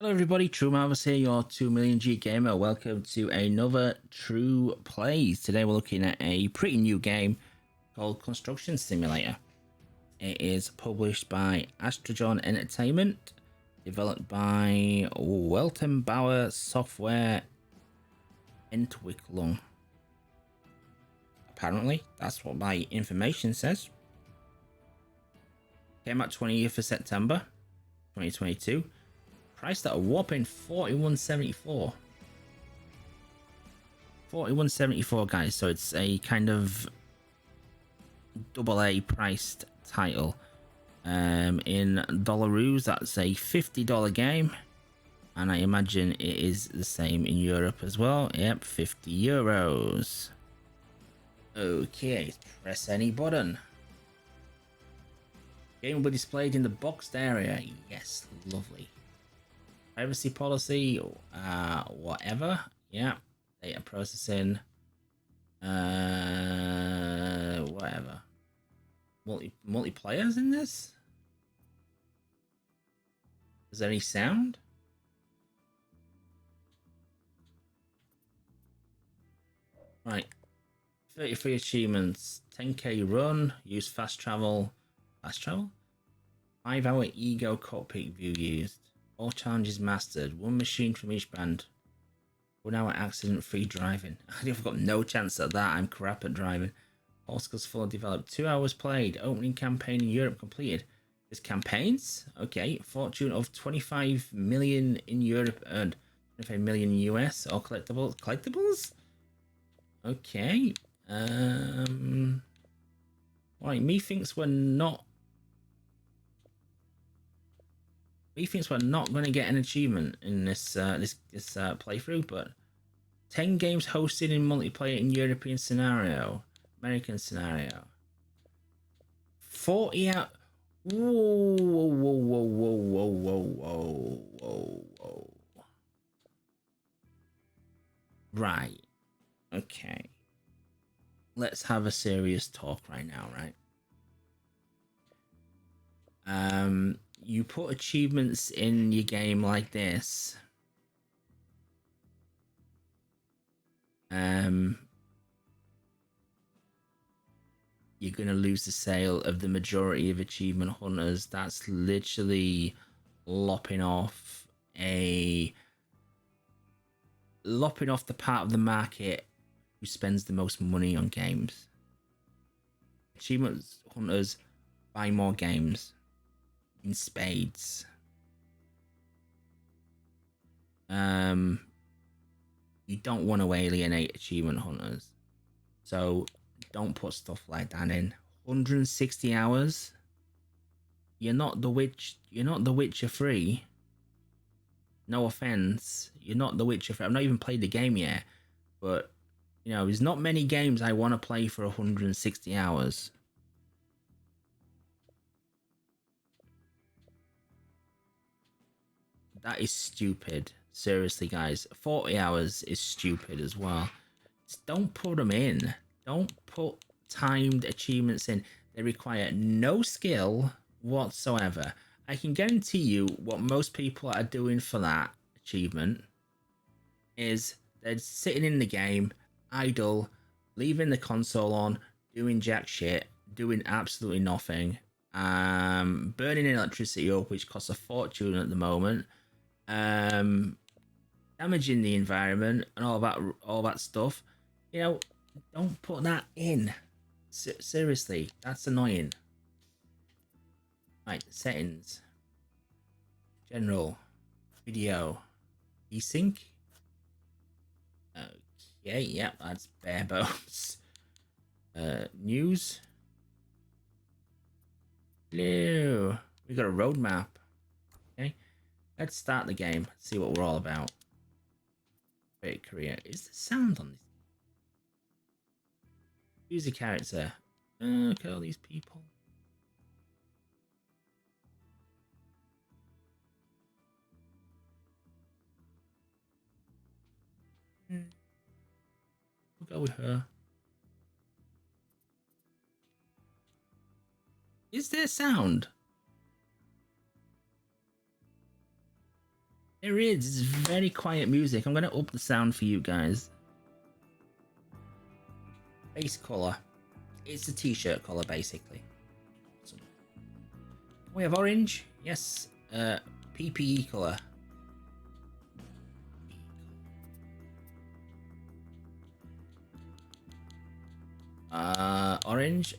Hello everybody, True Marvis here, your 2 million G gamer. Welcome to another True Plays. Today we're looking at a pretty new game called Construction Simulator. It is published by Astrojon Entertainment, developed by Weltenbauer Software Entwicklung. Apparently, that's what my information says. Came out 20th of September 2022. Priced at a whopping $41.74. $41.74, guys. So it's a kind of AA priced title. In dollaroos, that's a $50 game, and I imagine it is the same in Europe as well. Yep, 50 euros. Okay, press any button. Game will be displayed in the boxed area. Yes, lovely. Privacy policy, whatever. Yeah, data processing, whatever. Multiplayers in this? Is there any sound? Right. 33 achievements. 10k run. Use fast travel. Fast travel? 5-hour ego cockpit view used. All challenges mastered. One machine from each band. 1 hour accident free driving. I've got no chance at that. I'm crap at driving. All skills fully developed. 2 hours played. Opening campaign in Europe completed. There's campaigns? Okay. Fortune of 25 million in Europe earned. 25 million US. All collectibles? Collectibles? Okay. Right. Methinks we're not going to get an achievement in this playthrough, but 10 games hosted in multiplayer in European scenario, American scenario, 40 out. Whoa. Right. Okay. Let's have a serious talk right now, right? You put achievements in your game like this. You're going to lose the sale of the majority of achievement hunters. That's literally lopping off the part of the market who spends the most money on games. Achievement hunters buy more games in spades. You don't want to alienate achievement hunters, so don't put stuff like that in. 160 hours. You're not the Witcher 3. No offense, you're not the Witcher 3. I've not even played the game yet, but you know, there's not many games I want to play for 160 hours. That is stupid. Seriously, guys. 40 hours is stupid as well. Just don't put them in. Don't put timed achievements in. They require no skill whatsoever. I can guarantee you what most people are doing for that achievement is they're sitting in the game, idle, leaving the console on, doing jack shit, doing absolutely nothing, burning electricity up, which costs a fortune at the moment, damaging the environment and all that stuff. You know, don't put that in. Seriously, that's annoying. Right, settings, general, video, desync. Okay, yep, that's bare bones. News. Hello, we got a roadmap. Okay, let's start the game. See what we're all about. Great career. Is the sound on this? Use a character. Look at all these people. We'll go with her. Is there sound? There is. It's very quiet music. I'm gonna up the sound for you guys. Base color. It's a t-shirt color, basically. Awesome. We have orange. Yes. PPE color. Orange.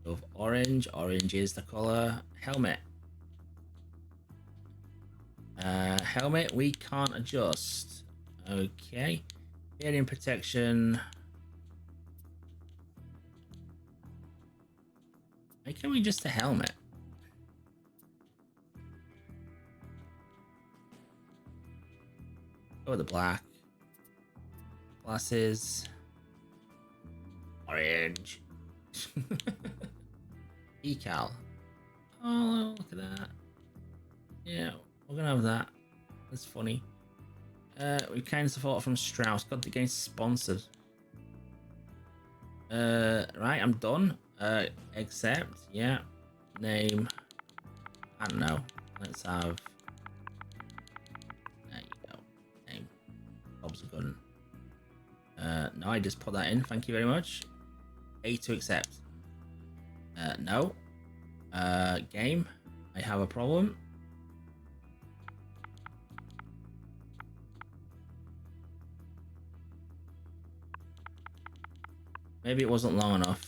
Of orange. Orange is the color. Helmet. Helmet we can't adjust. Okay. Hearing protection. Why can't we just a helmet? Go with the black. Glasses. Orange. Decal. Oh, look at that. Yeah, we're gonna have that. That's funny. We kind of support from Strauss. Got the game sponsored. Right, I'm done. Accept. Yeah. Name. I don't know. Let's have. There you go. Name. Bob's a gun. No, I just put that in. Thank you very much. A to accept. No. Game. I have a problem. Maybe it wasn't long enough.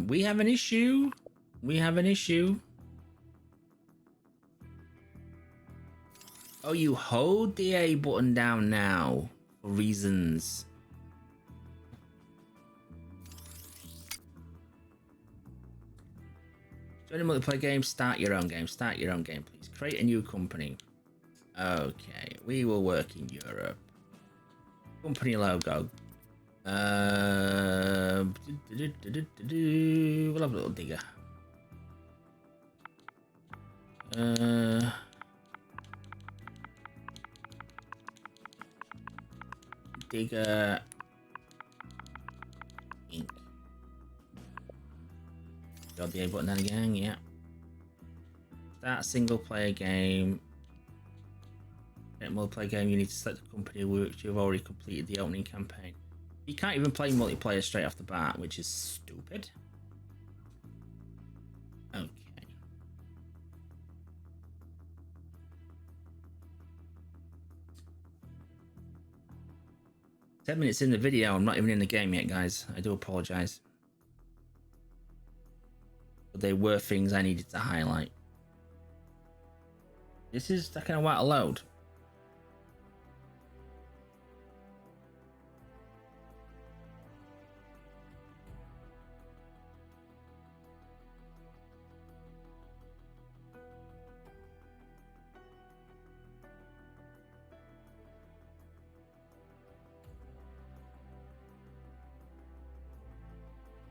We have an issue. We have an issue. Oh, you hold the A button down now for reasons. Join a multiplayer game, start your own game. Start your own game, please. Create a new company. Okay, we will work in Europe. Company logo. We'll have a little digger. Digger Inc. Got the A button then again, yeah. Start single player game. Get multiplayer game, you need to select the company which you've already completed the opening campaign. You can't even play multiplayer straight off the bat, which is stupid. Okay. "10 minutes in the video, I'm not even in the game yet, guys. I do apologize. But there were things I needed to highlight. This is taking a while to load.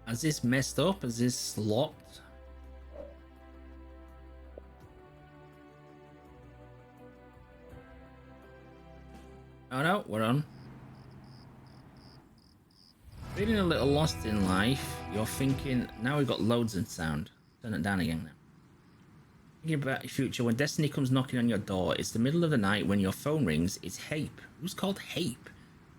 Has this messed up? Is this locked? Oh no, we're on. Feeling a little lost in life, you're thinking, now we've got loads of sound. Turn it down again now. Thinking about your future, when destiny comes knocking on your door, it's the middle of the night when your phone rings, it's Hape. Who's called Hape?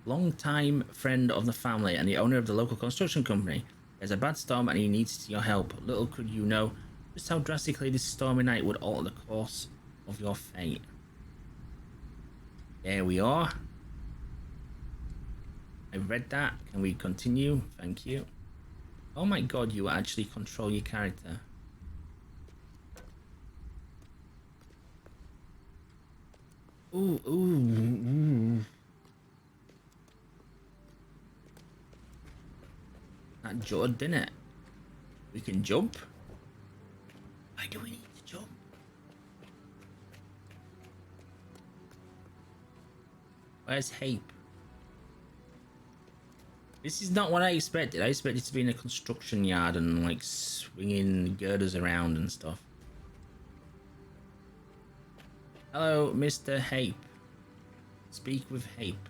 Long-time friend of the family and the owner of the local construction company. There's a bad storm and he needs your help. Little could you know just how drastically this stormy night would alter the course of your fate. There we are. I read that. Can we continue? Thank you. Oh my god, you actually control your character. Ooh, ooh, ooh. That jutted, didn't it? We can jump? Why do we need to jump? Where's Hape? This is not what I expected. I expected to be in a construction yard and like swinging girders around and stuff. Hello, Mr. Hape. Speak with Hape.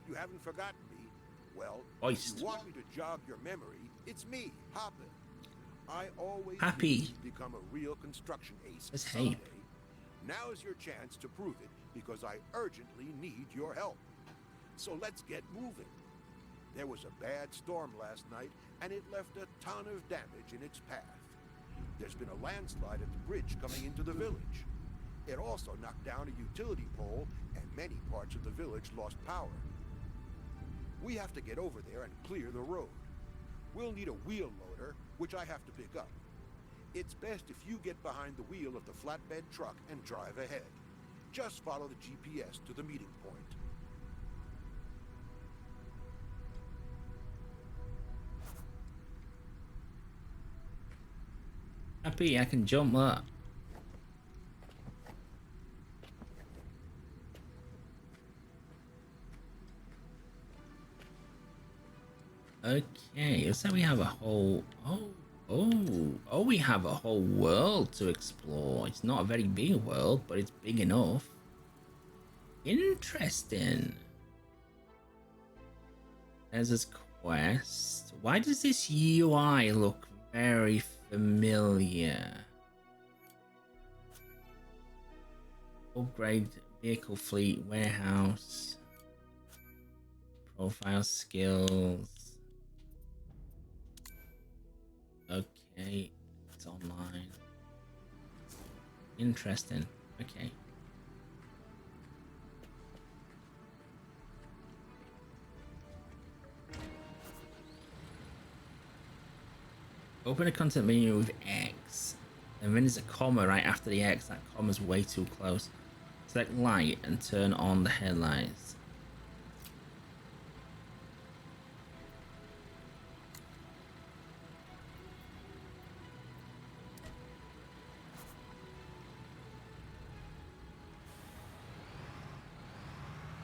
You haven't forgotten me? Well, if Hoist. you want me to jog your memory, it's me, Hoppin. I always Happy. knew you'd become a real construction ace Let's someday. Hape. Now is your chance to prove it because I urgently need your help. So let's get moving. There was a bad storm last night and it left a ton of damage in its path. There's been a landslide at the bridge coming into the village. It also knocked down a utility pole and many parts of the village lost power. We have to get over there and clear the road. We'll need a wheel loader, which I have to pick up. It's best if you get behind the wheel of the flatbed truck and drive ahead. Just follow the GPS to the meeting point. Happy, I can jump that. Okay, so we have a whole... Oh, we have a whole world to explore. It's not a very big world, but it's big enough. Interesting. There's this quest. Why does this UI look very familiar? Upgrade vehicle fleet, warehouse, profile skills. Okay, it's online. Interesting. Okay. Open a content menu with X, and then there's a comma right after the X. That comma's way too close. Select light and turn on the headlights.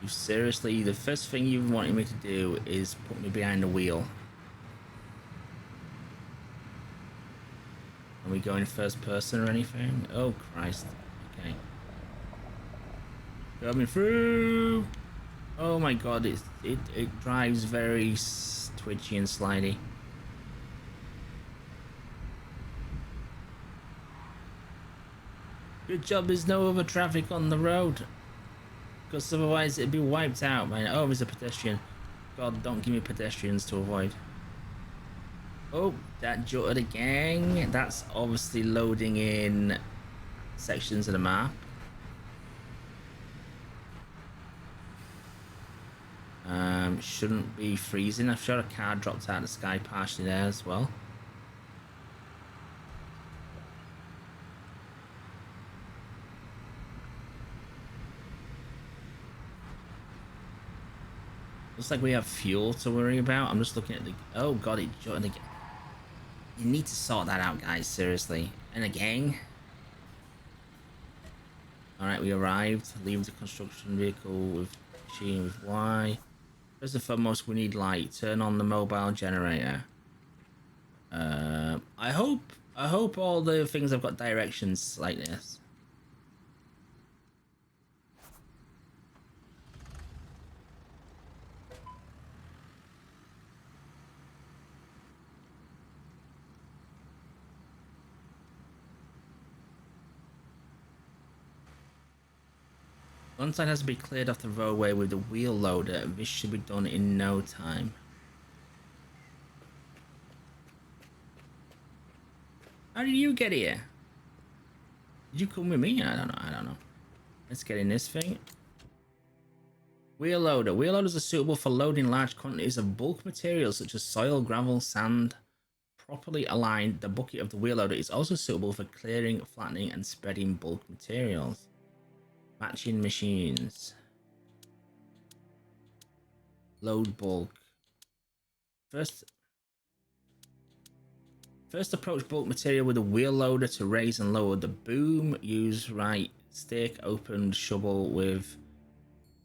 You seriously, the first thing you wanted me to do is put me behind the wheel. Are we going first person or anything? Oh Christ. Okay. Coming through. Oh my god, it drives very twitchy and slidey. Good job there's no other traffic on the road. Because otherwise it'd be wiped out, man. Oh, there's a pedestrian. God, don't give me pedestrians to avoid. Oh, that jutted again. That's obviously loading in sections of the map. Shouldn't be freezing. I'm sure a car dropped out of the sky partially there as well. Looks like we have fuel to worry about. I'm just looking at the... Oh god, it jutted again. You need to sort that out, guys, seriously. And a gang. Alright, we arrived. Leave the construction vehicle with machine with Y. First and foremost, we need light. Turn on the mobile generator. I hope all the things have got directions like this. One side has to be cleared off the roadway with the wheel loader. This should be done in no time. How did you get here? Did you come with me? I don't know. Let's get in this thing. Wheel loader. Wheel loaders are suitable for loading large quantities of bulk materials such as soil, gravel, sand. Properly aligned, the bucket of the wheel loader is also suitable for clearing, flattening, and spreading bulk materials. Matching machines. Load bulk. First approach bulk material with a wheel loader to raise and lower the boom. Use right stick, open shovel with...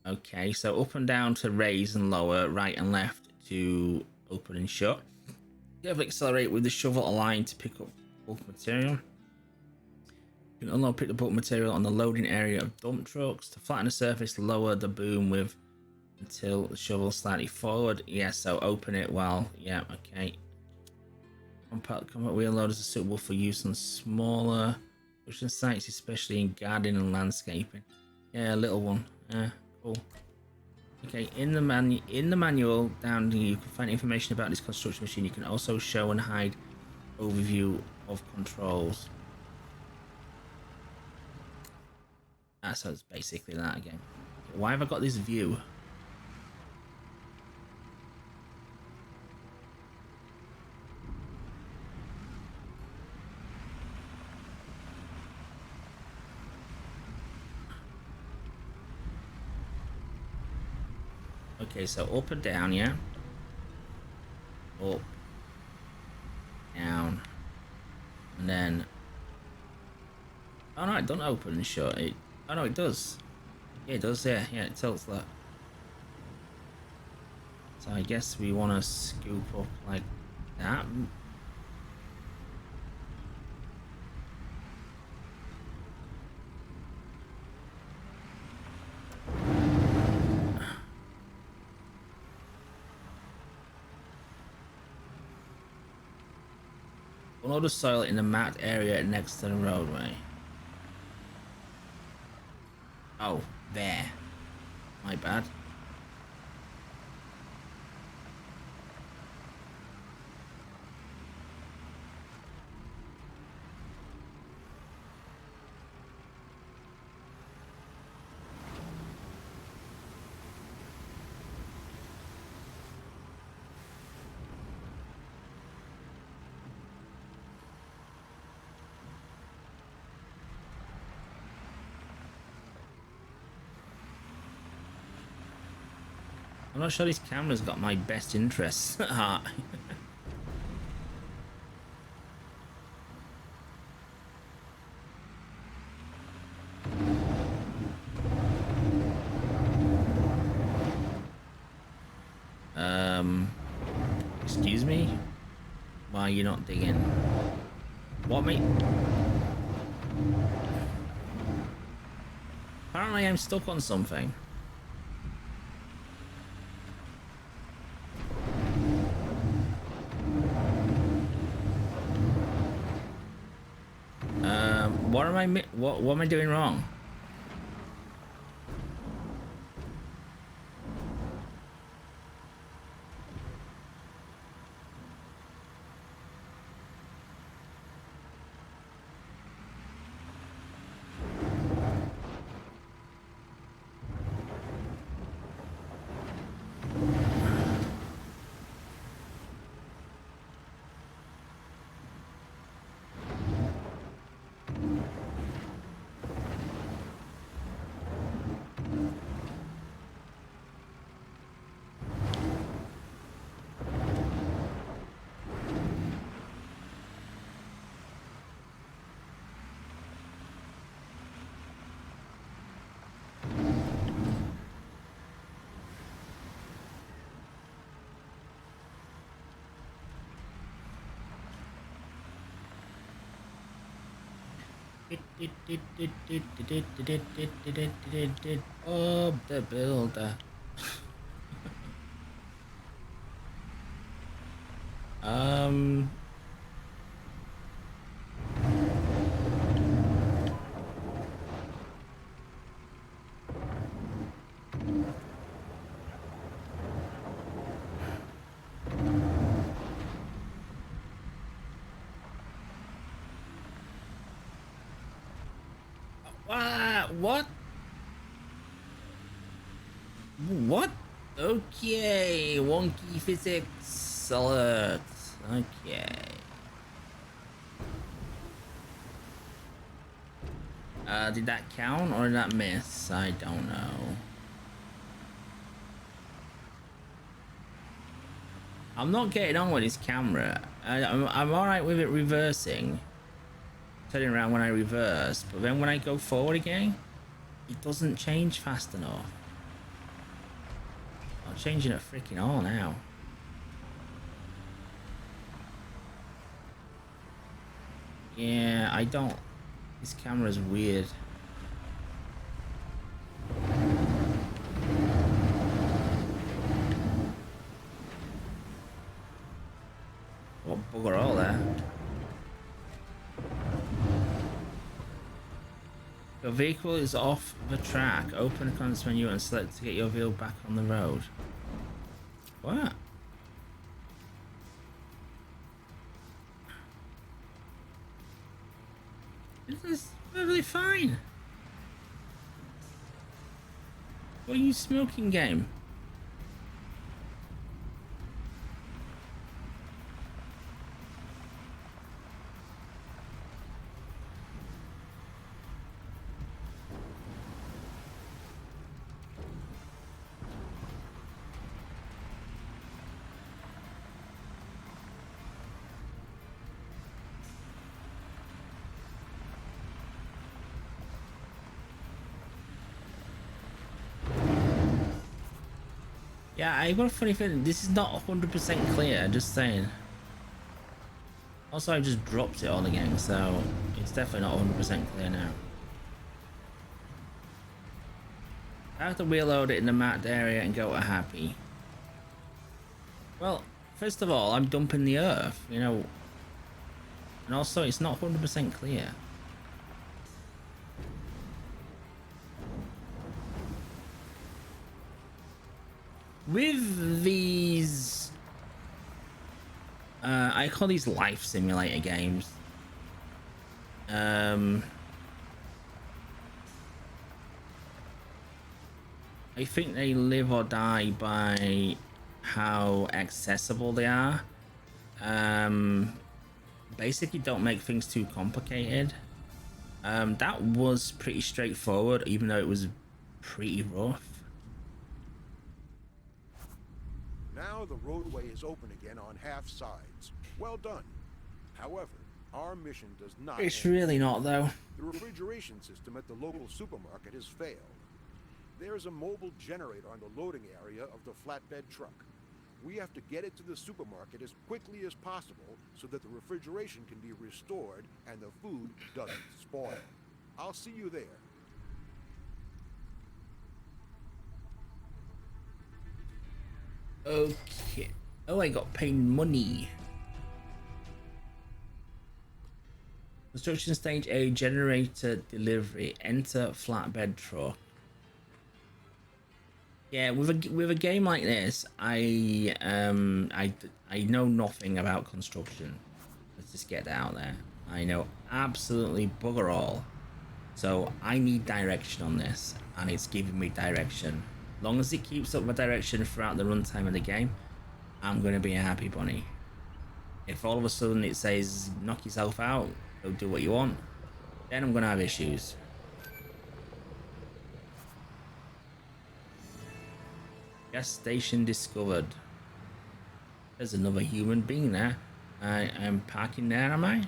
Okay, so up and down to raise and lower, right and left to open and shut. Carefully accelerate with the shovel aligned to pick up bulk material. You can pick the bulk material on the loading area of dump trucks. To flatten the surface, lower the boom with until the shovel slightly forward. Yeah, so open it while. Yeah, okay. Compact wheel loaders are suitable for use on smaller construction sites, especially in gardening and landscaping. Yeah, a little one. Yeah, cool. Okay, in the manual down here, you can find information about this construction machine. You can also show and hide overview of controls. So it's basically that again. Why have I got this view? Okay, so up and down, yeah? Up, down, and then... Oh no, it doesn't open and shut. Oh no, it does. Yeah, it does, yeah, it tilts that. So I guess we want to scoop up like that. Unload the soil in the mapped area next to the roadway. Oh, there. My bad. I'm not sure this camera's got my best interests at heart. Excuse me? Why are you not digging? What, mate? Apparently I'm stuck on something. What am I doing wrong? Bob the Builder. What? What? Okay, wonky physics alert. Okay. Did that count or did that miss? I don't know. I'm not getting on with this camera. I'm alright with it reversing. Turning around when I reverse, but then when I go forward again, it doesn't change fast enough. Not changing it freaking all now. Yeah, I don't. This camera's weird. Your vehicle is off the track. Open the contents menu and select to get your vehicle back on the road. What? This is perfectly fine. What are you smoking, game? Yeah, I got a funny feeling this is not 100% clear, just saying. Also, I just dropped it all again, so it's definitely not 100% clear now. I have to reload it in the mapped area and go to happy. Well, first of all, I'm dumping the earth, you know, and also it's not 100% clear. With these, I call these life simulator games. I think they live or die by how accessible they are. Basically, don't make things too complicated. That was pretty straightforward, even though it was pretty rough. Now the roadway is open again on half sides. Well done. However, our mission does not It's end. really not, though. The refrigeration system at the local supermarket has failed. There's a mobile generator on the loading area of the flatbed truck. We have to get it to the supermarket as quickly as possible so that the refrigeration can be restored and the food doesn't spoil. I'll see you there. Okay. Oh, I got paid money. Construction stage A, generator delivery. Enter flatbed truck. Yeah, with a game like this, I know nothing about construction. Let's just get that out there. I know absolutely bugger all. So I need direction on this, and it's giving me direction. As long as it keeps up my direction throughout the runtime of the game, I'm gonna be a happy bunny. If all of a sudden it says knock yourself out, go do what you want, then I'm gonna have issues. Gas station discovered. There's another human being there. I am parking there, am I?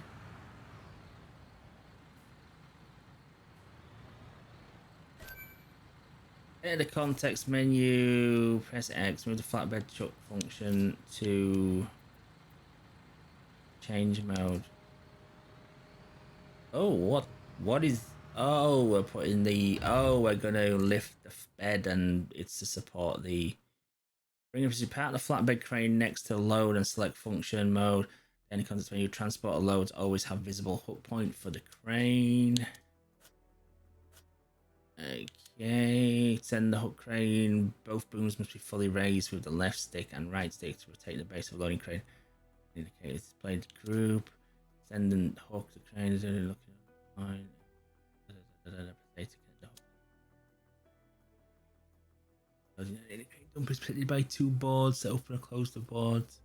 Enter the context menu, press X, move the flatbed truck function to change mode. Oh, what is, oh, we're putting the, oh, we're gonna lift the bed and it's to support the, bring up to part the flatbed crane next to load and select function mode. Then context menu, transport or loads always have visible hook point for the crane. Okay, send the hook crane. Both booms must be fully raised with the left stick and right stick to rotate the base of loading crane. Indicate it's displayed group. Send and hook the crane is only looking fine. Dump is split by two boards to open or close the boards.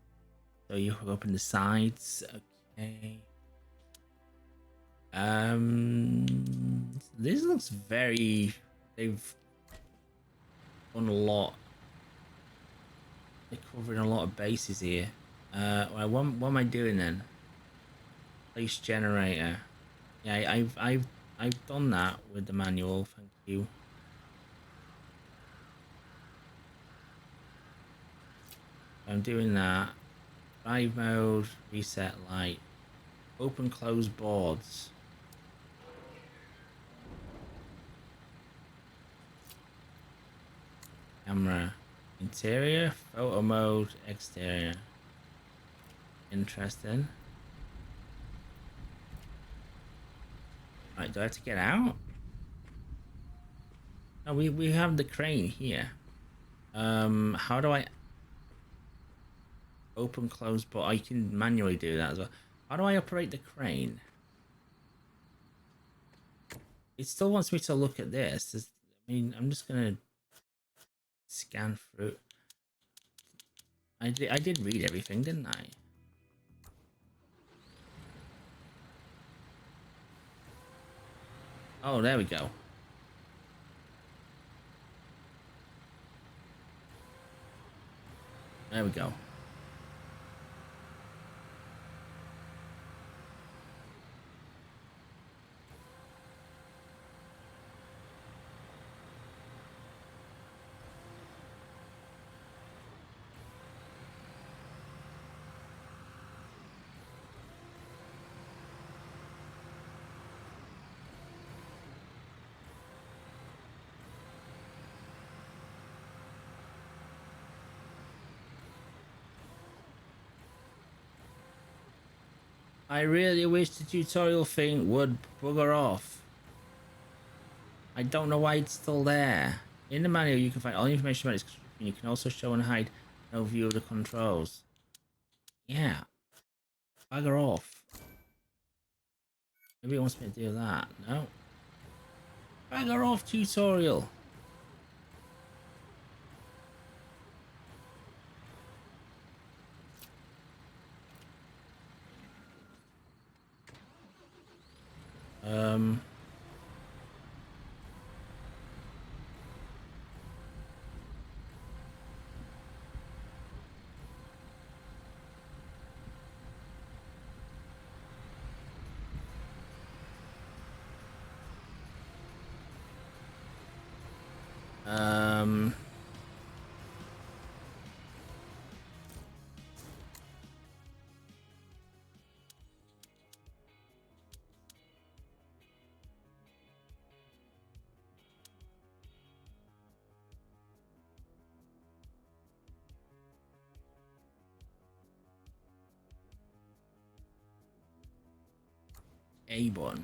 So you hook up in the sides. Okay. This looks very, they've done a lot. They're covering a lot of bases here. Well, what am I doing then? Place generator. Yeah, I've done that with the manual. Thank you. I'm doing that. Drive mode, reset light, open close boards. Camera, interior, photo mode, exterior. Interesting. Right, do I have to get out? Oh, we have the crane here. How do I open, close? But I can manually do that as well. How do I operate the crane? It still wants me to look at this. I mean, I'm just gonna scan through. I did read everything, didn't I? Oh, there we go. There we go. I really wish the tutorial thing would bugger off. I don't know why it's still there. In the manual, you can find all the information about its construction. You can also show and hide no view of the controls. Yeah. Bugger off. Maybe it wants me to do that. No. Bugger off, tutorial. Um... Um... A1.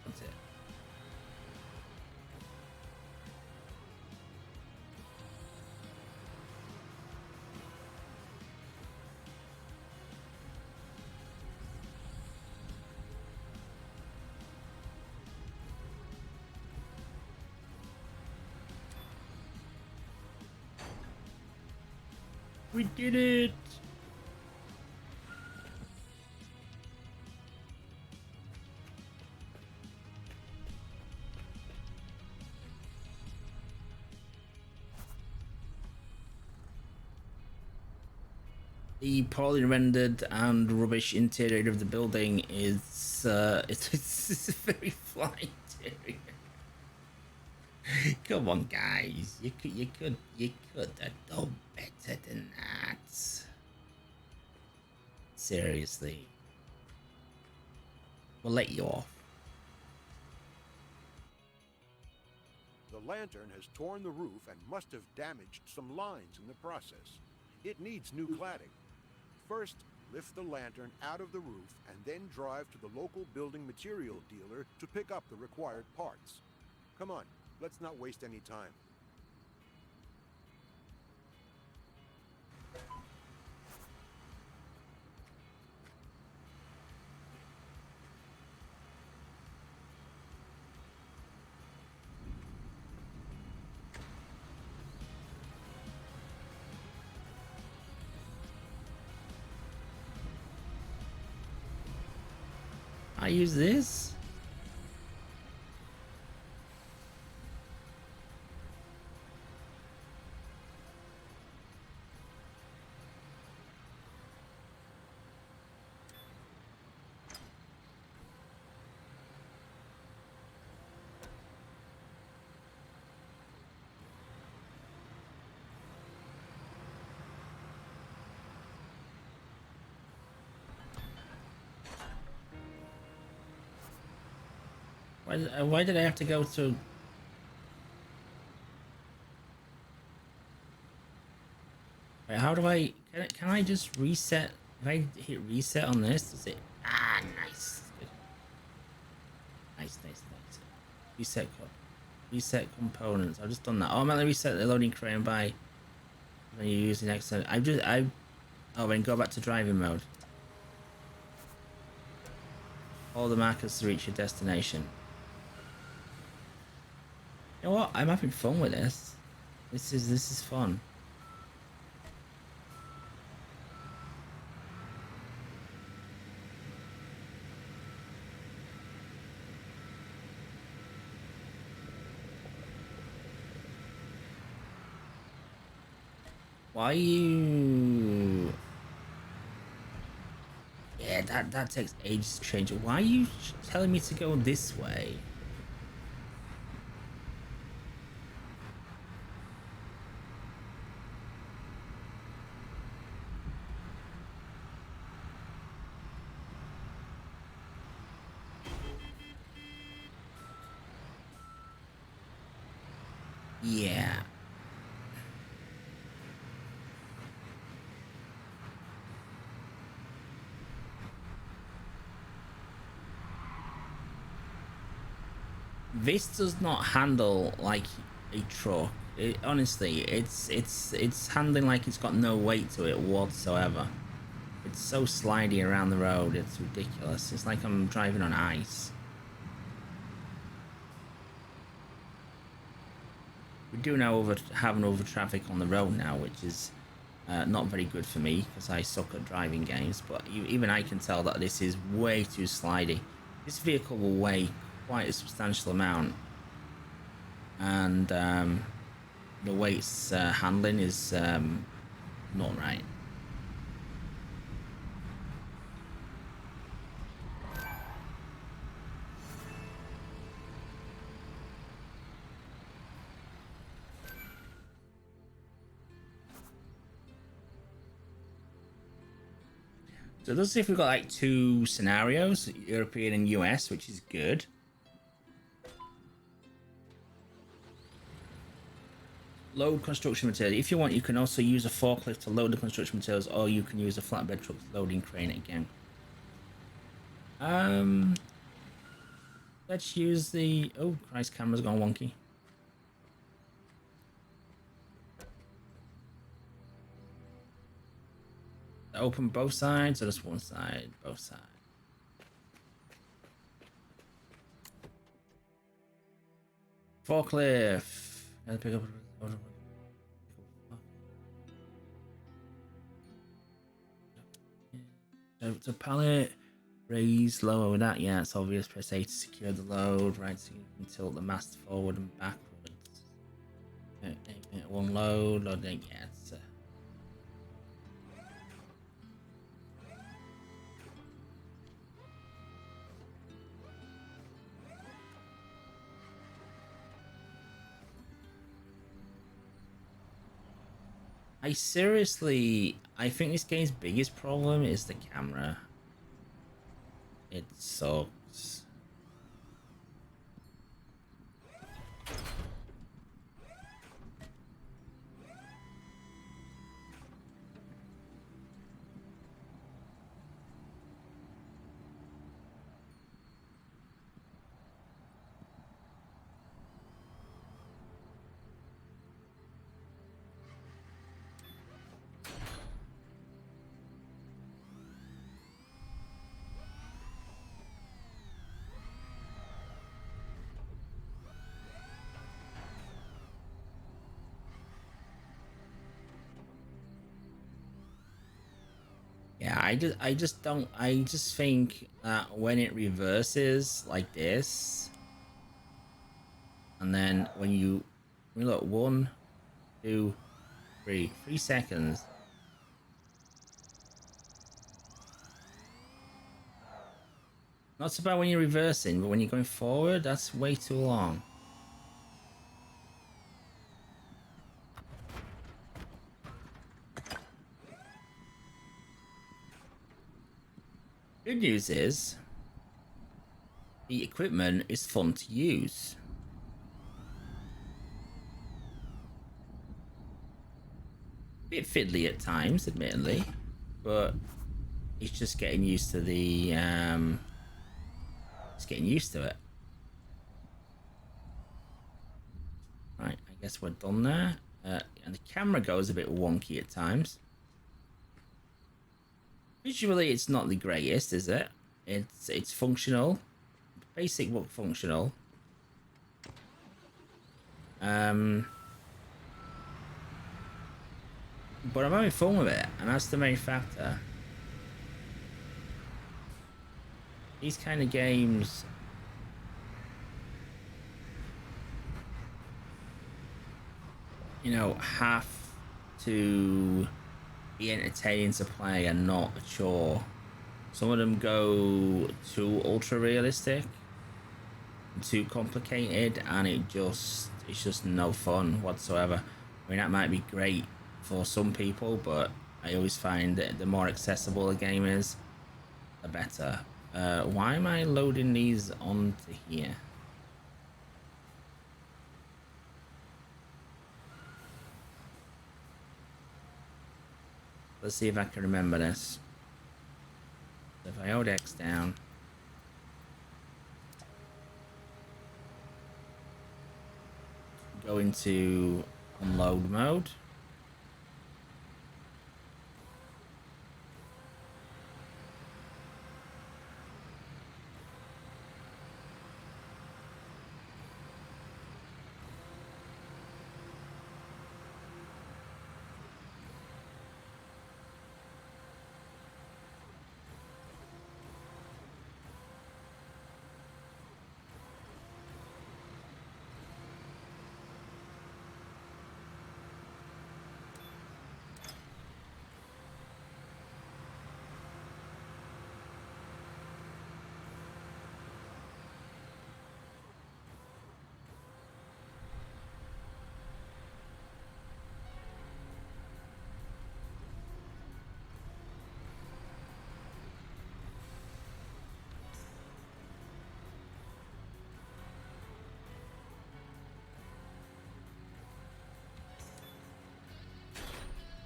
That's it. We did it! The poorly rendered and rubbish interior of the building is it's a very fly interior. Come on, guys, you could have done better than that. Seriously, we'll let you off. The lantern has torn the roof and must have damaged some lines in the process. It needs new cladding. First, lift the lantern out of the roof and then drive to the local building material dealer to pick up the required parts. Come on, let's not waste any time. I use this. Why did I have to go to? Right, how do I can I just reset? If I hit reset on this, does it? Ah, nice. Good. Nice. Reset components. I've just done that. Oh, I'm gonna reset the loading crane by when you're using external. Oh, then go back to driving mode. Follow the markers to reach your destination. You know what? I'm having fun with this. This is fun. Why you? Yeah, that takes ages to change. Why are you telling me to go this way? Yeah. This does not handle like a truck. Honestly, it's handling like it's got no weight to it whatsoever. It's so slidey around the road. It's ridiculous. It's like I'm driving on ice. We do now have an over traffic on the road now, which is not very good for me because I suck at driving games. But even I can tell that this is way too slidey. This vehicle will weigh quite a substantial amount, and the way it's handling is not right. So let's see if we've got like two scenarios, European and US, which is good. Load construction materials. If you want, you can also use a forklift to load the construction materials, or you can use a flatbed truck loading crane again. Let's use the... Oh, Christ, camera's gone wonky. Open both sides, or just one side? Both sides. Forklift. Gotta pick up... So pallet, raise, lower with that. Yeah, it's obvious. Press A to secure the load. Right, so you can tilt the mast forward and backwards. One load, loading. Yeah, it's... I think this game's biggest problem is the camera. It sucks. Yeah, I just think that when it reverses like this, and then when you look 1, 2, 3 seconds. Not so bad when you're reversing, but when you're going forward, that's way too long. Good news is the equipment is fun to use. Bit fiddly at times, admittedly, but he's just getting used to the just getting used to it. Right, I guess we're done there. And the camera goes a bit wonky at times. Visually, it's not the greatest, is it? It's functional, basic but functional. But I'm having fun with it, and that's the main factor. These kind of games, you know, have to be entertaining to play and not a chore. Some of them go too ultra realistic, too complicated, and it's just no fun whatsoever. I mean, that might be great for some people, but I always find that the more accessible a game is, the better. Why am I loading these onto here? Let's see if I can remember this. So if I hold X down, go into unload mode.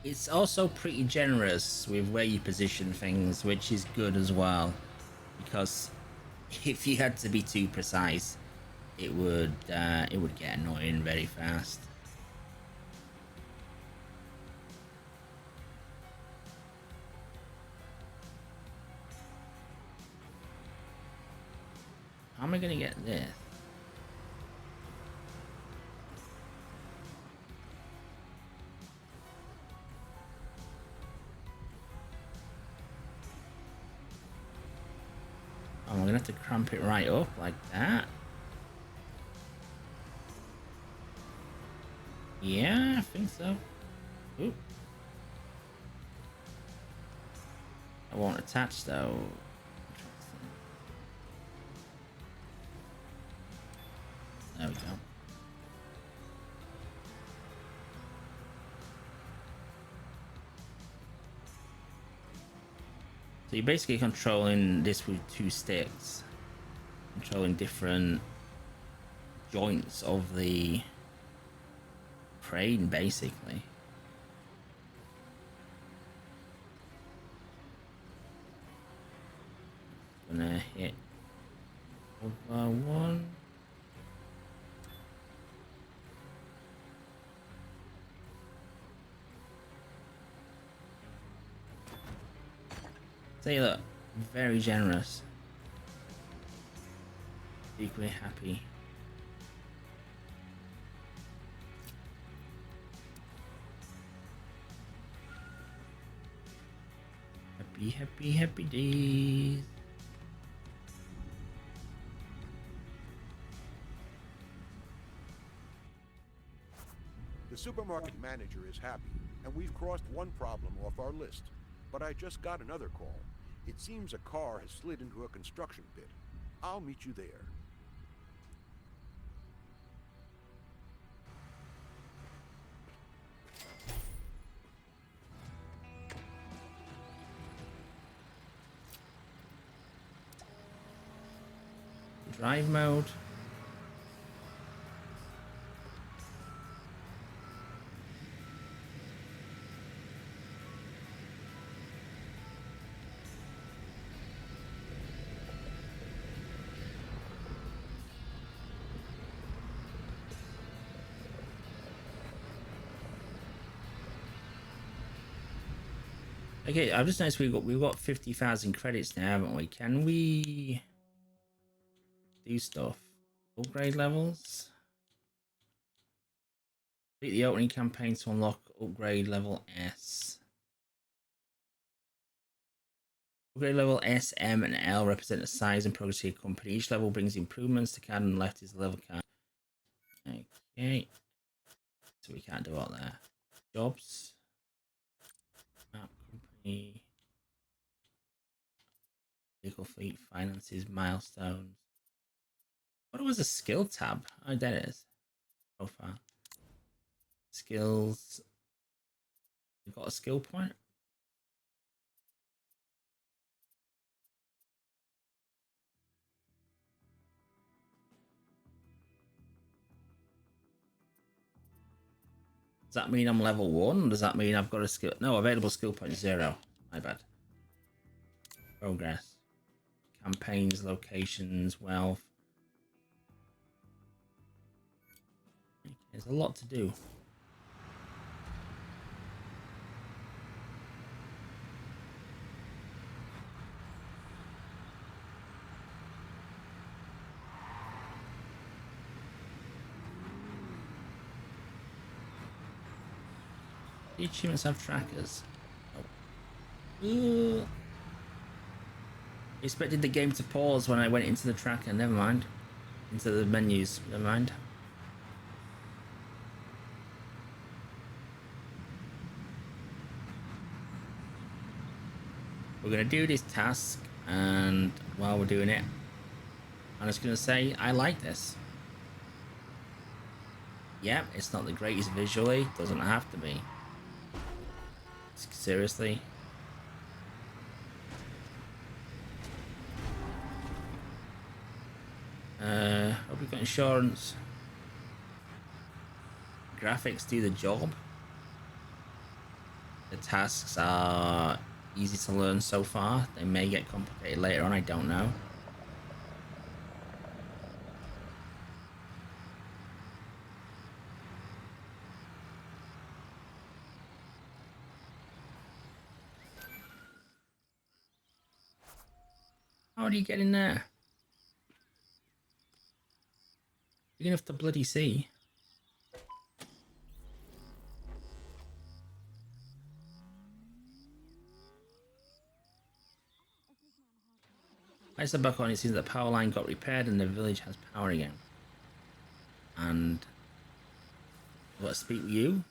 It's also pretty generous with where you position things, which is good as well, because if you had to be too precise, it would get annoying very fast. How am I gonna get this? Oh, I'm gonna have to cramp it right up like that. Yeah, I think so. Ooh. I won't attach though. There we go. So you're basically controlling this with two sticks, controlling different joints of the crane, basically. Gonna hit over one. See, look, very generous. Equally happy. Happy, happy, happy days. The supermarket manager is happy, and we've crossed one problem off our list. But I just got another call. It seems a car has slid into a construction pit. I'll meet you there. Drive mode. Okay, I've just noticed we've got 50,000 credits now, haven't we? Can we do stuff? Upgrade levels. Complete the opening campaign to unlock upgrade level S. Upgrade level S, M, and L represent the size and progress of your company. Each level brings improvements. The card on the left is the level card. Okay. So we can't do all that. Jobs. Map company. Vehicle fleet, finances, milestones. What was a skill tab? Oh, that is. Profile. Skills. We've got a skill point. Does that mean I'm level 1? Or does that mean I've got a skill? No, available skill point 0. My bad. Progress. Campaigns, locations, wealth. Okay, there's a lot to do. The achievements have trackers. Oh. Expected the game to pause when I went into the tracker. Never mind. Into the menus. Never mind. We're going to do this task, and while we're doing it, I'm just going to say I like this. Yep, it's not the greatest visually. Doesn't have to be. Seriously. Hope we got insurance. Graphics do the job. The tasks are easy to learn so far. They may get complicated later on, I don't know. How do you get in there? You're gonna have to bloody see. I said back on, it seems that the power line got repaired and the village has power again. And I want to speak with you.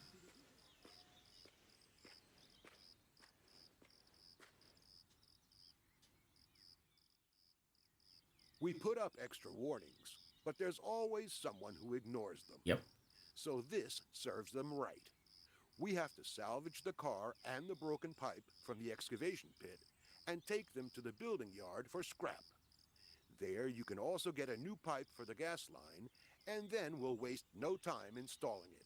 We put up extra warnings, but there's always someone who ignores them. Yep. So this serves them right. We have to salvage the car and the broken pipe from the excavation pit and take them to the building yard for scrap. There you can also get a new pipe for the gas line, and then we'll waste no time installing it.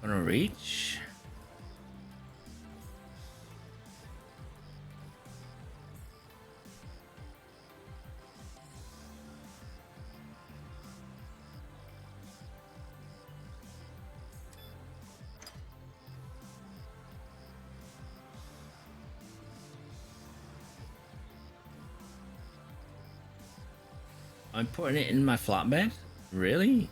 Gonna reach. I'm putting it in my flatbed? Really?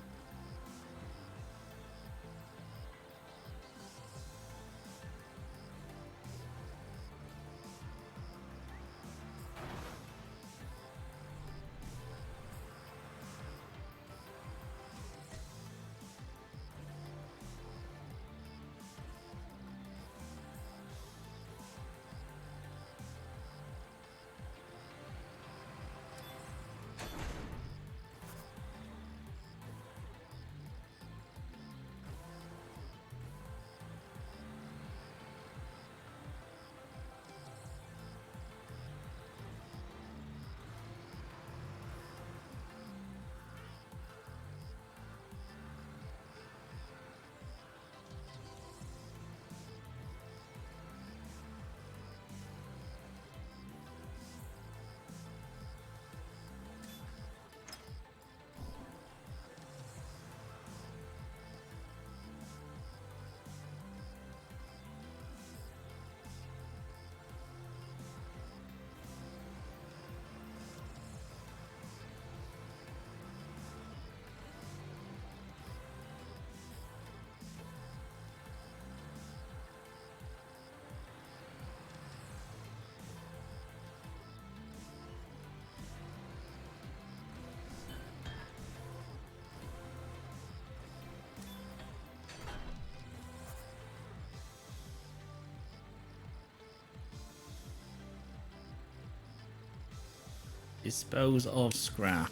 Dispose of scrap.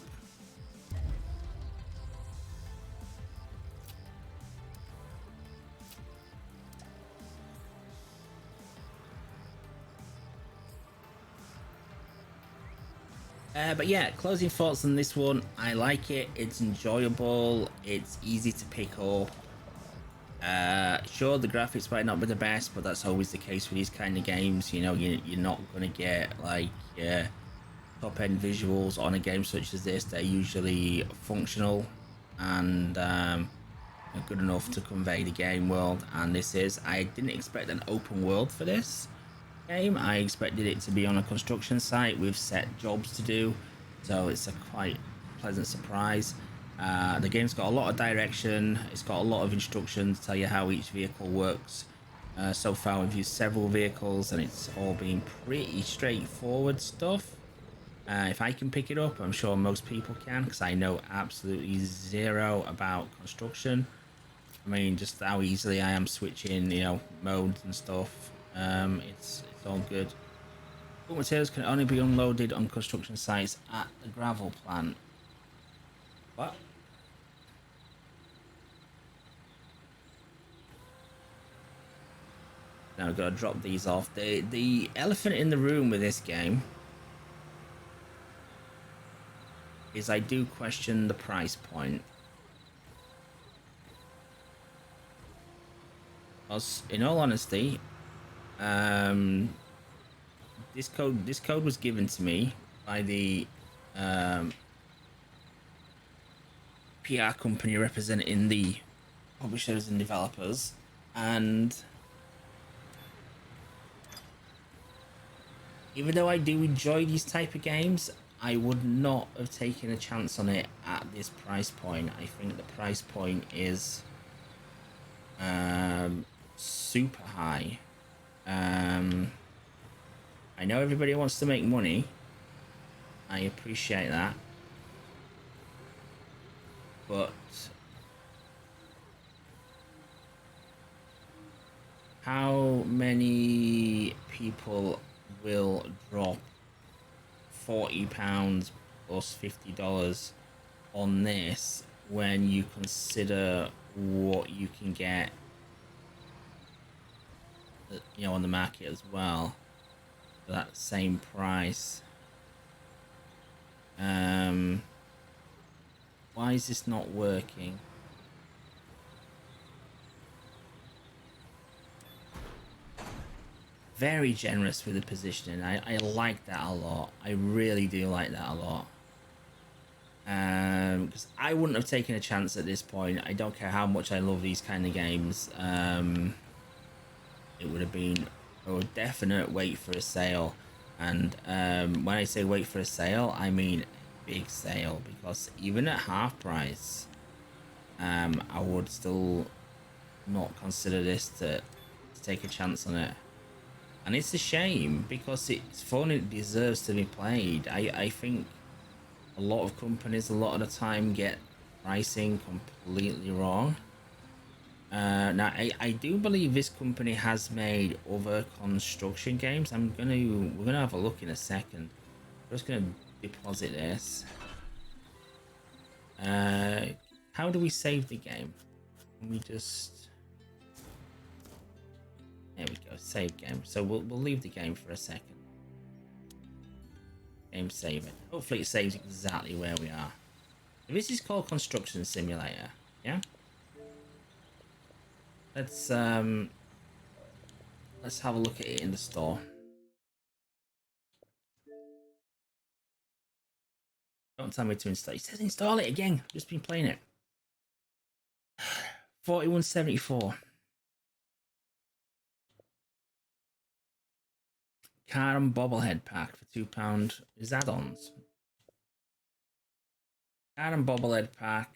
But yeah, closing thoughts on this one. I like it. It's enjoyable. It's easy to pick up. Sure, the graphics might not be the best, but that's always the case with these kind of games. You know, you're not going to get like top-end visuals on a game such as this. They're usually functional and good enough to convey the game world. And this is, I didn't expect an open world for this game. I expected it to be on a construction site with set jobs to do, so it's a quite pleasant surprise. The game's got a lot of direction. It's got a lot of instructions to tell you how each vehicle works. So far we've used several vehicles and it's all been pretty straightforward stuff. If I can pick it up, I'm sure most people can, because I know absolutely zero about construction. I mean, just how easily I am switching, modes and stuff. It's all good. Bulk materials can only be unloaded on construction sites at the gravel plant. What? Now I've got to drop these off. The elephant in the room with this game is I do question the price point. Because in all honesty, this code was given to me by the PR company representing the publishers and developers, and even though I do enjoy these type of games, I would not have taken a chance on it at this price point. I think the price point is super high. I know everybody wants to make money. I appreciate that. But how many people will drop £40 plus $50 on this when you consider what you can get, on the market as well for that same price? Why is this not working? Very generous with the positioning. I like that a lot. I really do like that a lot. Because I wouldn't have taken a chance at this point. I don't care how much I love these kind of games. It would have been a definite wait for a sale. And when I say wait for a sale, I mean big sale, because even at half price, I would still not consider this to take a chance on it. And it's a shame, because it's fun, it deserves to be played. I think a lot of companies a lot of the time get pricing completely wrong. Now I do believe this company has made other construction games. we're gonna have a look in a second. I'm just gonna deposit this. How do we save the game? Can we just, there we go, save game. So we'll leave the game for a second. Game saving. Hopefully it saves exactly where we are. This is called Construction Simulator, yeah? Let's have a look at it in the store. Don't tell me to install. It says install it again. I've just been playing it. 41.74. Car and bobblehead pack for £2 is add-ons. Car and bobblehead pack.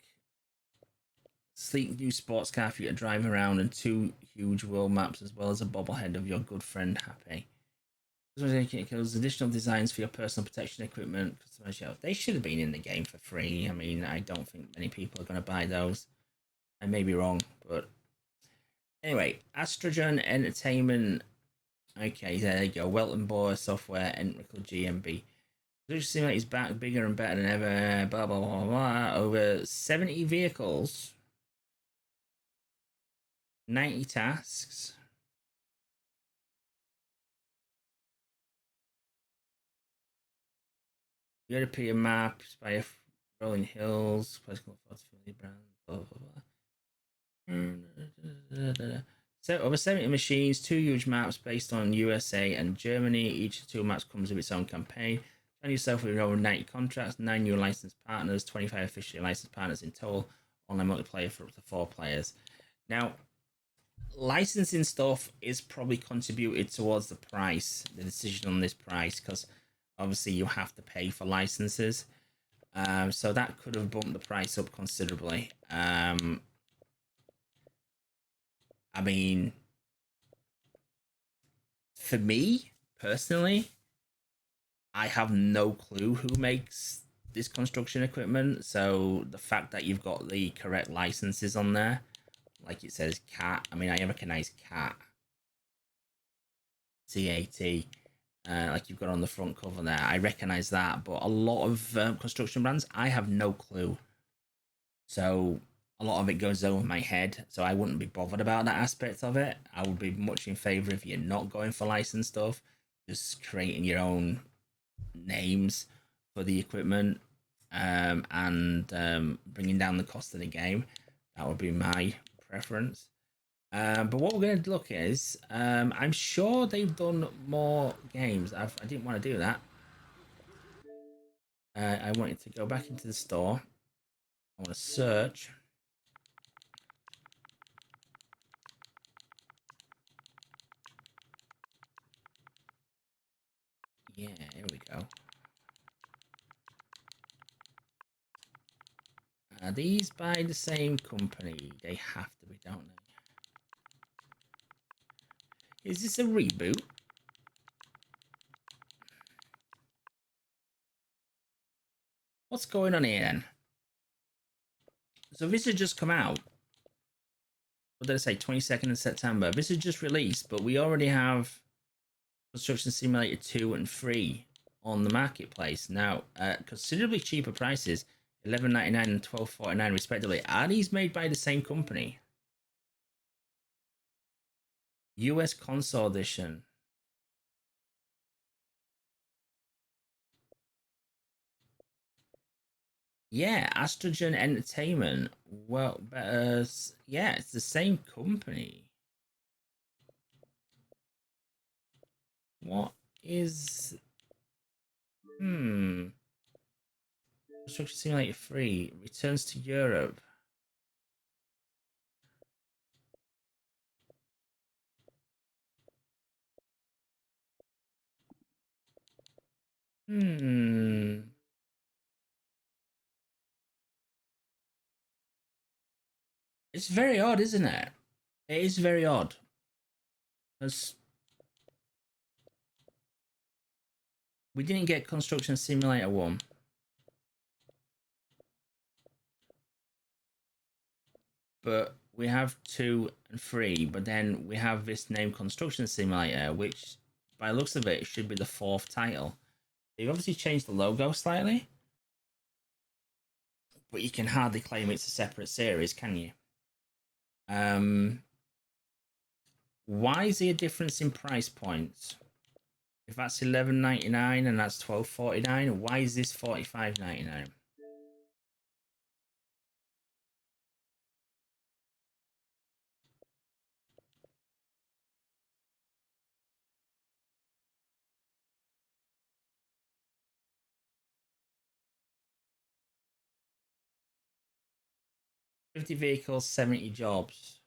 Sleek new sports car for you to drive around, and 2 huge world maps, as well as a bobblehead of your good friend Happy. There's additional designs for your personal protection equipment. They should have been in the game for free. I mean, I don't think many people are going to buy those. I may be wrong, but anyway, Astrogen Entertainment. Okay, there you go. Welton Boer Software, Entrical GmbH. It seems like he's back bigger and better than ever. Blah, blah, blah, blah. Over 70 vehicles. 90 tasks. European maps by rolling hills. Political thoughts, family brand. Blah, blah, blah. So over 70 machines, 2 huge maps based on USA and Germany. Each of the 2 maps comes with its own campaign. Find yourself with over 90 contracts, 9 new licensed partners, 25 officially licensed partners in total. Online multiplayer for up to 4 players. Now, licensing stuff is probably contributed towards the price, the decision on this price, because obviously you have to pay for licenses. So that could have bumped the price up considerably. I mean, for me personally, I have no clue who makes this construction equipment. So the fact that you've got the correct licenses on there, like it says CAT. I mean, I recognize CAT, CAT, like you've got on the front cover there. I recognize that, but a lot of construction brands, I have no clue. So a lot of it goes over my head. So I wouldn't be bothered about that aspect of it. I would be much in favor if you're not going for license stuff, just creating your own names for the equipment, and bringing down the cost of the game. That would be my preference. But what we're going to look is, I'm sure they've done more games. I didn't want to do that. I wanted to go back into the store. I want to search. Yeah, here we go. Are these by the same company? They have to be, don't they? Is this a reboot? What's going on here then? So this has just come out. What did I say? 22nd of September. This is just released, but we already have Construction Simulator 2 and 3 on the marketplace now at considerably cheaper prices, $11.99 and $12.49 respectively. Are these made by the same company? US Console Edition. Yeah, Astrogen Entertainment. Well, yeah, it's the same company. What is... Construction Simulator 3 returns to Europe. It's very odd, isn't it? It is very odd. Because we didn't get Construction Simulator 1. But we have 2 and 3. But then we have this name Construction Simulator, which by the looks of it should be the 4th title. They've obviously changed the logo slightly. But you can hardly claim it's a separate series, can you? Why is there a difference in price points? If that's $11.99 and that's $12.49, why is this $45.99? $50 vehicles, 70 jobs.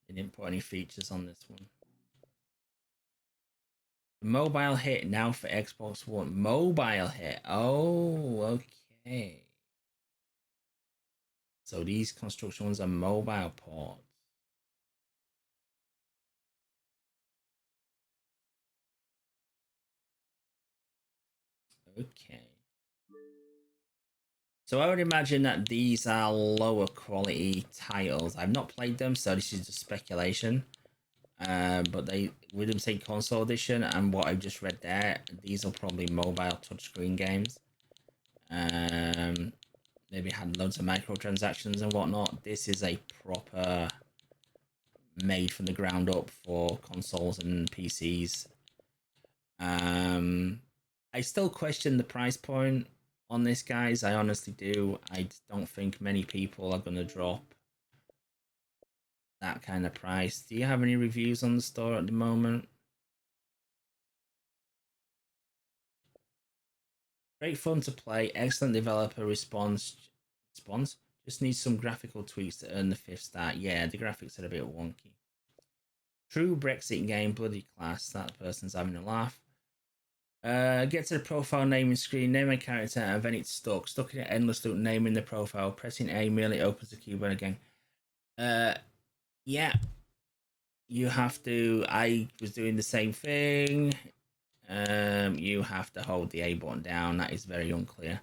They didn't put any features on this one. Mobile hit now for Xbox One. Mobile hit. Oh, okay. So these construction ones are mobile ports. Okay. So I would imagine that these are lower quality titles. I've not played them, so this is just speculation. But they with them saying console edition and what I've just read there, these are probably mobile touchscreen games. Maybe had loads of microtransactions and whatnot. This is a proper made from the ground up for consoles and PCs. I still question the price point on this, guys. I honestly do. I don't think many people are going to drop that kind of price. Do you have any reviews on the store at the moment? Great fun to play. Excellent developer response. Just needs some graphical tweaks to earn the 5th star. Yeah, the graphics are a bit wonky. True Brexit game, bloody class. That person's having a laugh. Get to the profile naming screen, name a character, and then it's stuck. Stuck in an endless loop, naming the profile. Pressing A merely opens the keyboard again. Yeah. You have to. I was doing the same thing. You have to hold the A button down. That is very unclear.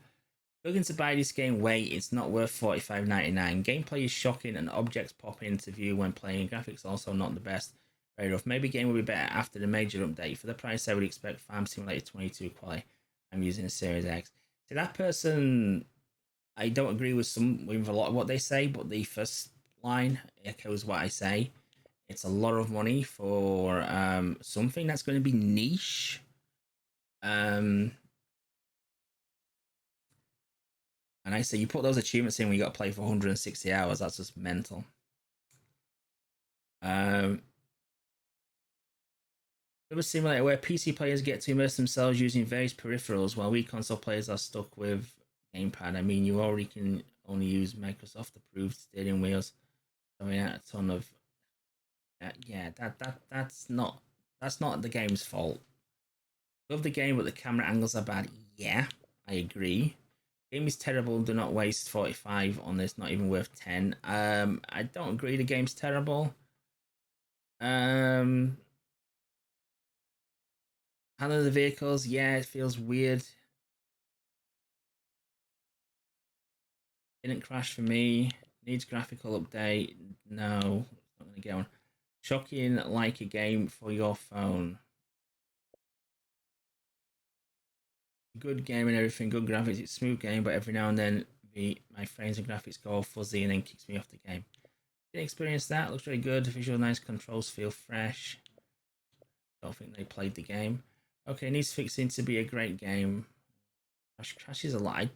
Looking to buy this game, wait, it's not worth $45.99. Gameplay is shocking and objects pop into view when playing. Graphics also not the best. Very rough. Maybe game will be better after the major update. For the price, I would expect Farm Simulator 22 quality. I'm using a Series X. So that person, I don't agree with a lot of what they say, but the first line echoes what I say. It's a lot of money for something that's going to be niche. And I say you put those achievements in when you got to play for 160 hours. That's just mental. A simulator where PC players get to immerse themselves using various peripherals, while we console players are stuck with gamepad. I mean, you already can only use Microsoft-approved steering wheels. I mean, a ton of that's not the game's fault. Love the game, but the camera angles are bad. Yeah, I agree. Game is terrible. Do not waste 45 on this. Not even worth 10. I don't agree. The game's terrible. Handling the vehicles, yeah, it feels weird. Didn't crash for me. Needs graphical update. No, it's not gonna get one. Shocking, like a game for your phone. Good game and everything, good graphics. It's a smooth game, but every now and then my frames and graphics go all fuzzy and then kicks me off the game. Didn't experience that. Looks really good. Visual nice, controls feel fresh. Don't think they played the game. Okay, needs fixing to be a great game. Crashes a lot. I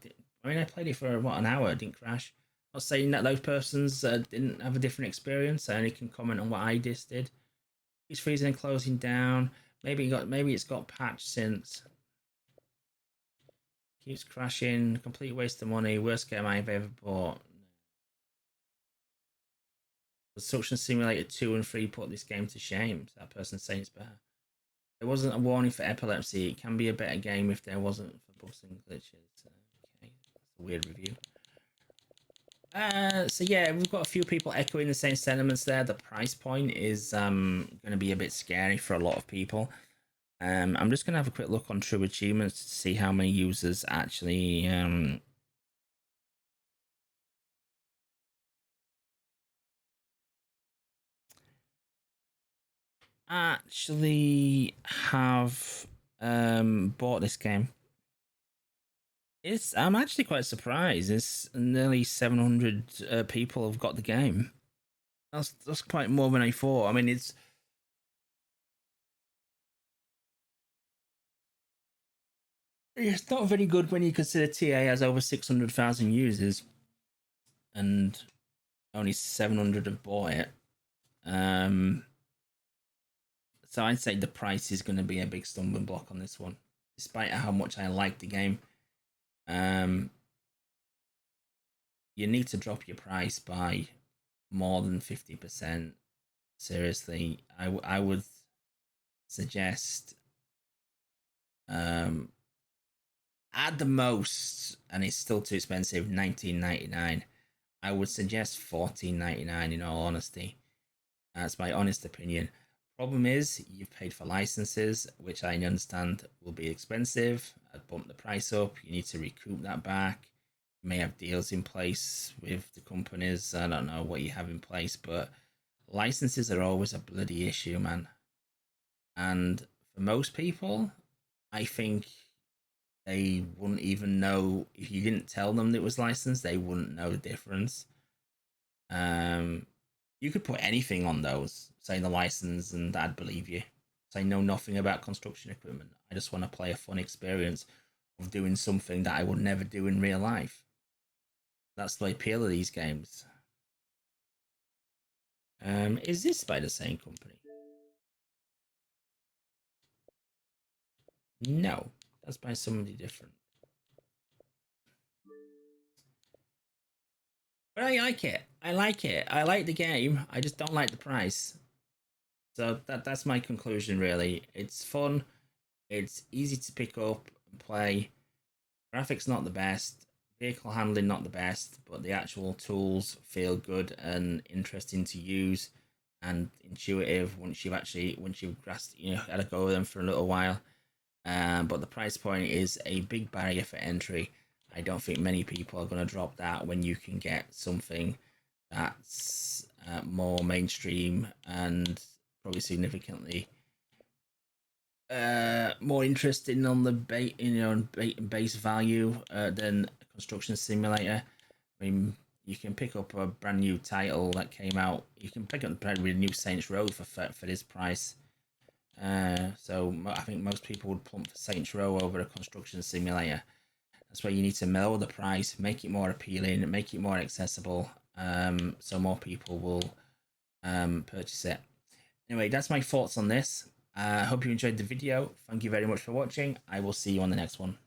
mean, I played it for an hour. It didn't crash. Not saying that those persons didn't have a different experience. I only can comment on what I just did. It's freezing and closing down. Maybe it's got patched since. Keeps crashing. Complete waste of money. Worst game I've ever bought. Construction Simulator 2 and 3 put this game to shame. So that person saying it's better. There wasn't a warning for epilepsy. It can be a better game if there wasn't for bugs and glitches. Okay, that's a weird review. So yeah, we've got a few people echoing the same sentiments there. The price point is going to be a bit scary for a lot of people. I'm just going to have a quick look on True Achievements to see how many users actually have bought this game. I'm actually quite surprised. It's nearly 700 people have got the game. That's quite more than I thought. I mean, it's not very good when you consider TA has over 600,000 users and only 700 have bought it. So I'd say the price is going to be a big stumbling block on this one, despite how much I like the game. You need to drop your price by more than 50%. Seriously, I would suggest at the most, and it's still too expensive, $19.99. I would suggest $14.99 in all honesty. That's my honest opinion. Problem is, you've paid for licenses, which I understand will be expensive. I'd bump the price up. You need to recoup that back. You may have deals in place with the companies. I don't know what you have in place, but licenses are always a bloody issue, man. And for most people, I think they wouldn't even know if you didn't tell them that it was licensed. They wouldn't know the difference. You could put anything on those, saying the license, and I'd believe you. I know nothing about construction equipment. I just want to play a fun experience of doing something that I would never do in real life. That's the appeal of these games. Is this by the same company? No, that's by somebody different. But I like it. I like it. I like the game. I just don't like the price. So that's my conclusion, really. It's fun. It's easy to pick up and play. Graphics not the best. Vehicle handling not the best, but the actual tools feel good and interesting to use and intuitive once you've grasped, had to go with them for a little while. But the price point is a big barrier for entry. I don't think many people are going to drop that when you can get something that's more mainstream and probably significantly more interesting on the base value than a construction simulator. I mean, you can pick up a brand new title that came out. You can pick up the new Saints Row for this price. So I think most people would plump for Saints Row over a construction simulator. That's why you need to lower the price, make it more appealing, make it more accessible, so more people will purchase it. Anyway, that's my thoughts on this. I hope you enjoyed the video. Thank you very much for watching. I will see you on the next one.